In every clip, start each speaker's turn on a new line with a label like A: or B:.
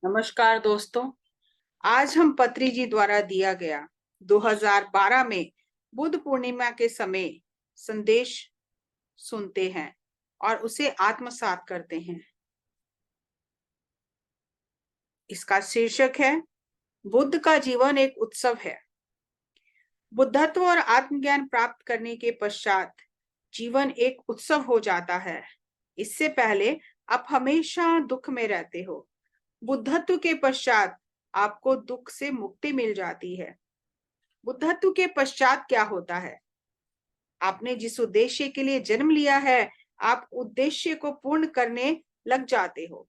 A: नमस्कार दोस्तों। आज हम पत्री जी द्वारा दिया गया 2012 में बुद्ध पूर्णिमा के समय संदेश सुनते हैं और उसे आत्मसात करते हैं। इसका शीर्षक है बुद्ध का जीवन एक उत्सव है। बुद्धत्व और आत्मज्ञान प्राप्त करने के पश्चात जीवन एक उत्सव हो जाता है। इससे पहले आप हमेशा दुख में रहते हो। बुद्धत्व के पश्चात आपको दुख से मुक्ति मिल जाती है। बुद्धत्व के पश्चात क्या होता है? आपने जिस उद्देश्य के लिए जन्म लिया है, आप उद्देश्य को पूर्ण करने लग जाते हो।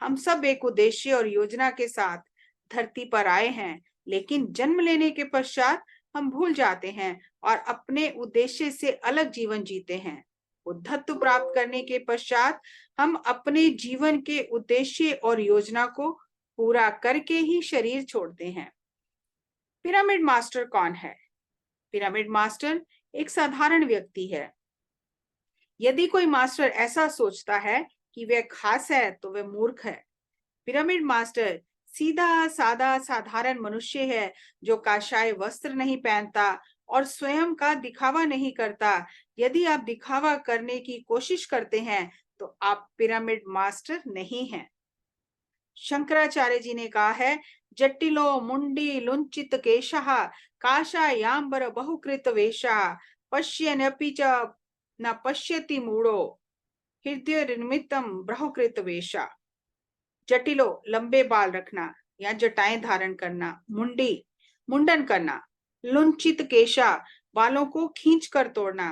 A: हम सब एक उद्देश्य और योजना के साथ धरती पर आए हैं, लेकिन जन्म लेने के पश्चात हम भूल जाते हैं और अपने उद्देश्य से अलग जीवन जीते हैं। बुद्धत्व प्राप्त करने के पश्चात हम अपने जीवन के उद्देश्य और योजना को पूरा करके ही शरीर छोड़ते हैं। पिरामिड मास्टर कौन है? पिरामिड मास्टर एक साधारण व्यक्ति है। यदि कोई मास्टर ऐसा सोचता है कि वह खास है तो वह मूर्ख है। पिरामिड मास्टर सीधा साधा साधारण मनुष्य है जो काशाय वस्त्र नहीं पहनता और स्वयं का दिखावा नहीं करता। यदि आप दिखावा करने की कोशिश करते हैं तो आप पिरामिड मास्टर नहीं हैं। शंकराचार्य जी ने कहा है, जटिलो मुंडी लुंचित केशः काषायांबर बहुकृत वेशः पश्यन्यपि च न पश्यति मूढ़ो हृदय निर्मितम बहुकृत वेशा। जटिलो लंबे बाल रखना या जटाएं धारण करना, मुंडी मुंडन करना, लुंचित केशा बालों को खींच कर तोड़ना,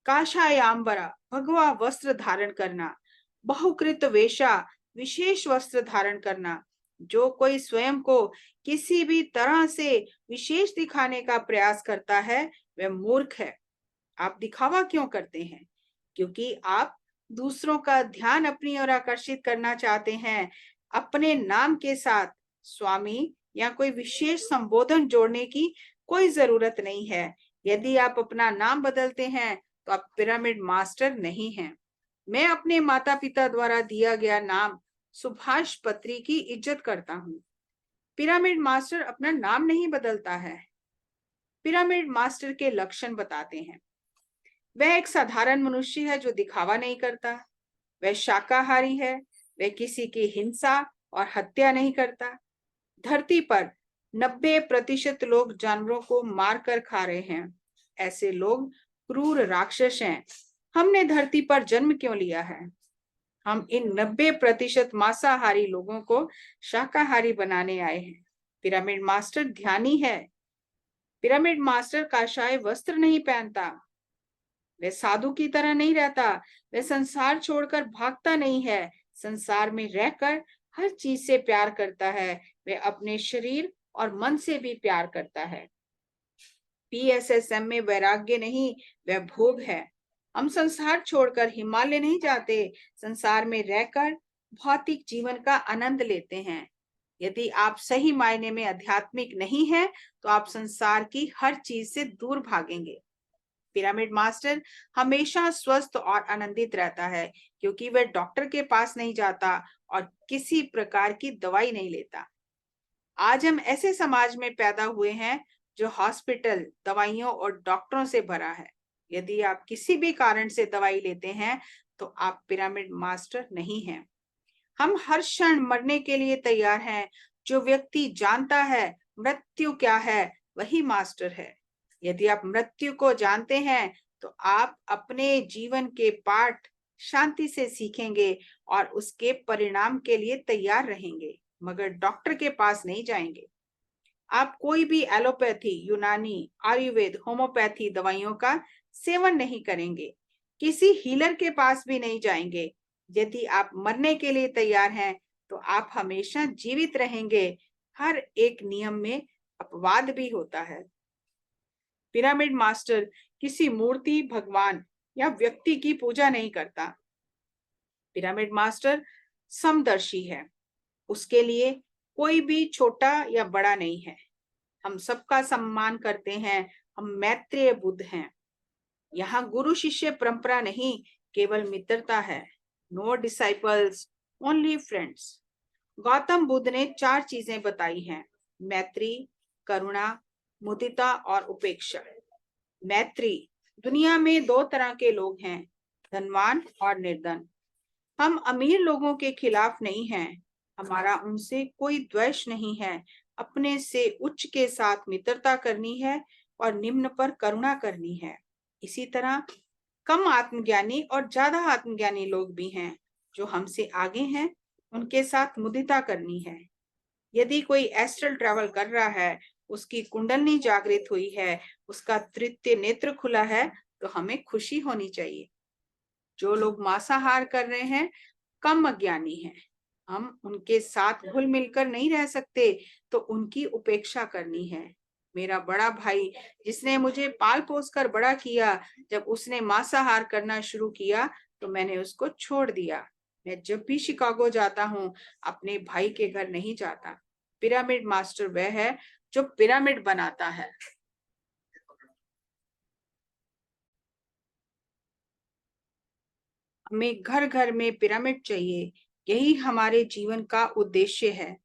A: काषायांबरा भगवा वस्त्र धारण करना, बहुकृत वेशा विशेष वस्त्र धारण करना। जो कोई स्वयं को किसी भी तरह से विशेष दिखाने का प्रयास करता है वह मूर्ख है। आप दिखावा क्यों करते हैं? क्योंकि आप दूसरों का ध्यान अपनी ओर आकर्षित करना चाहते हैं। अपने नाम के साथ स्वामी या कोई विशेष संबोधन जोड़ने की कोई जरूरत नहीं है। यदि आप अपना नाम बदलते हैं तो आप पिरामिड मास्टर नहीं हैं। मैं अपने माता पिता द्वारा दिया गया नाम सुभाष पत्री की इज्जत करता हूँ। पिरामिड मास्टर अपना नाम नहीं बदलता है। पिरामिड मास्टर के लक्षण बताते हैं। वह एक साधारण मनुष्य है जो दिखावा नहीं करता। वह शाकाहारी है। वह किसी की हिंसा और हत्या नहीं करता। धरती पर 90% लोग जानवरों को मार कर खा रहे हैं। ऐसे लोग क्रूर राक्षस हैं। हमने धरती पर जन्म क्यों लिया है? हम इन 90% मांसाहारी लोगों को शाकाहारी बनाने आए हैं। पिरामिड मास्टर ध्यानी है। पिरामिड मास्टर काशाय वस्त्र नहीं पहनता। वह साधु की तरह नहीं रहता। वह संसार छोड़कर भागता नहीं है। संसार में रहकर हर चीज से प्यार करता है। वह अपने शरीर और मन से भी प्यार करता है। पीएसएसएम में वैराग्य नहीं, वह भोग है। हम संसार छोड़कर हिमालय नहीं जाते। संसार में रहकर भौतिक जीवन का आनंद लेते हैं। यदि आप सही मायने में आध्यात्मिक नहीं हैं, तो आप संसार की हर चीज से दूर भागेंगे। पिरामिड मास्टर हमेशा स्वस्थ और आनंदित रहता है क्योंकि वह डॉक्टर के पास नहीं जाता और किसी प्रकार की दवाई नहीं लेता। आज हम ऐसे समाज में पैदा हुए हैं जो हॉस्पिटल, दवाइयों और डॉक्टरों से भरा है। यदि आप किसी भी कारण से दवाई लेते हैं तो आप पिरामिड मास्टर नहीं हैं। हम हर क्षण मरने के लिए तैयार हैं। जो व्यक्ति जानता है मृत्यु क्या है, वही मास्टर है। यदि आप मृत्यु को जानते हैं तो आप अपने जीवन के पाठ शांति से सीखेंगे और उसके परिणाम के लिए तैयार रहेंगे, मगर डॉक्टर के पास नहीं जाएंगे। आप कोई भी एलोपैथी, यूनानी, आयुर्वेद, होम्योपैथी दवाइयों का सेवन नहीं करेंगे। किसी हीलर के पास भी नहीं जाएंगे। यदि आप मरने के लिए तैयार हैं तो आप हमेशा जीवित रहेंगे। हर एक नियम में अपवाद भी होता है। पिरामिड मास्टर किसी मूर्ति, भगवान या व्यक्ति की पूजा नहीं करता। पिरामिड मास्टर समदर्शी है। उसके लिए कोई भी छोटा या बड़ा नहीं है। हम सबका सम्मान करते हैं। हम मैत्रेय बुद्ध हैं। यहाँ गुरु शिष्य परंपरा नहीं, केवल मित्रता है। No disciples, only friends. Gautam Buddha ने 4 चीजें बताई हैं: मैत्री, करुणा, मुदिता और उपेक्षा। मैत्री। दुनिया में 2 तरह के लोग हैं, धनवान और निर्धन। हम अमीर लोगों के खिलाफ नहीं हैं, हमारा उनसे कोई द्वेष नहीं है। अपने से उच्च के साथ मित्रता करनी है और निम्न पर करुणा करनी है। इसी तरह कम आत्मज्ञानी और ज्यादा आत्मज्ञानी लोग भी हैं जो हमसे आगे हैं, उनके साथ मुदिता करनी है। यदि कोई एस्ट्रल ट्रैवल कर रहा है, उसकी कुंडलनी जागृत हुई है, उसका तृतीय नेत्र खुला है, तो हमें खुशी होनी चाहिए। जो लोग मांसाहार कर रहे हैं कम अज्ञानी हैं, हम उनके साथ घुल मिलकर नहीं रह सकते, तो उनकी उपेक्षा करनी है। मेरा बड़ा भाई जिसने मुझे पाल पोस कर बड़ा किया, जब उसने मांसाहार करना शुरू किया तो मैंने उसको छोड़ दिया। मैं जब भी शिकागो जाता हूँ अपने भाई के घर नहीं जाता। पिरामिड मास्टर वह है जो पिरामिड बनाता है। हमें घर घर में पिरामिड चाहिए, यही हमारे जीवन का उद्देश्य है।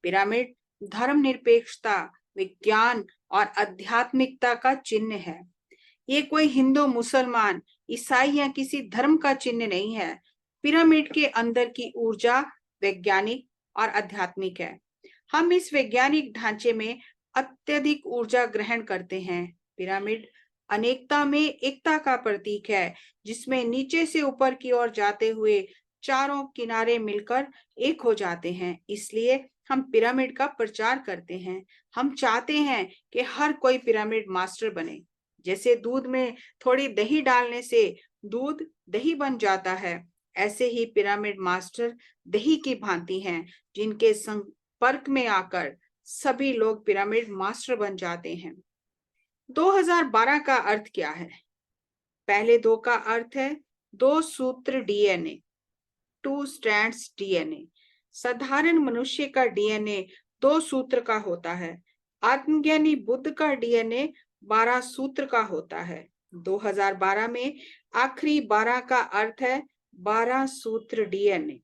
A: पिरामिड धर्मनिरपेक्षता, विज्ञान और आध्यात्मिकता का चिन्ह है। ये कोई हिंदू, मुसलमान, ईसाई या किसी धर्म का चिन्ह नहीं है। पिरामिड के अंदर की ऊर्जा वैज्ञानिक और आध्यात्मिक है। हम इस वैज्ञानिक ढांचे में अत्यधिक ऊर्जा ग्रहण करते हैं। पिरामिड अनेकता में एकता का प्रतीक है, जिसमें नीचे से ऊपर की ओर जाते हुए चारों किनारे मिलकर एक हो जाते हैं। इसलिए हम पिरामिड का प्रचार करते हैं। हम चाहते हैं कि हर कोई पिरामिड मास्टर बने। जैसे दूध में थोड़ी दही डालने से दूध दही बन जाता है, ऐसे ही पिरामिड मास्टर दही की भांति हैं, जिनके संपर्क में आकर सभी लोग पिरामिड मास्टर बन जाते हैं। 2012 का अर्थ क्या है? पहले 2 का अर्थ है 2 सूत्र डीएनए, 2 स्ट्रैंड्स डीएनए। साधारण मनुष्य का डीएनए 2 सूत्र का होता है। आत्मज्ञानी बुद्ध का डीएनए 12 सूत्र का होता है। 2012 में आखिरी 12 का अर्थ है 12 सूत्र डीएनए।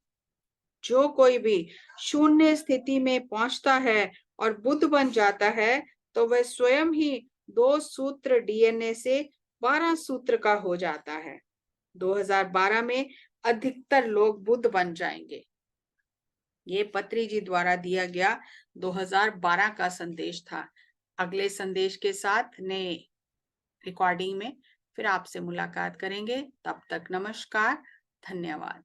A: जो कोई भी शून्य स्थिति में पहुंचता है और बुद्ध बन जाता है, तो वह स्वयं ही 2 सूत्र डीएनए से 12 सूत्र का हो जाता है। 2012 में अधिकतर लोग बुद्ध बन जाएंगे। ये पत्री जी द्वारा दिया गया 2012 का संदेश था। अगले संदेश के साथ नए रिकॉर्डिंग में फिर आपसे मुलाकात करेंगे। तब तक नमस्कार, धन्यवाद।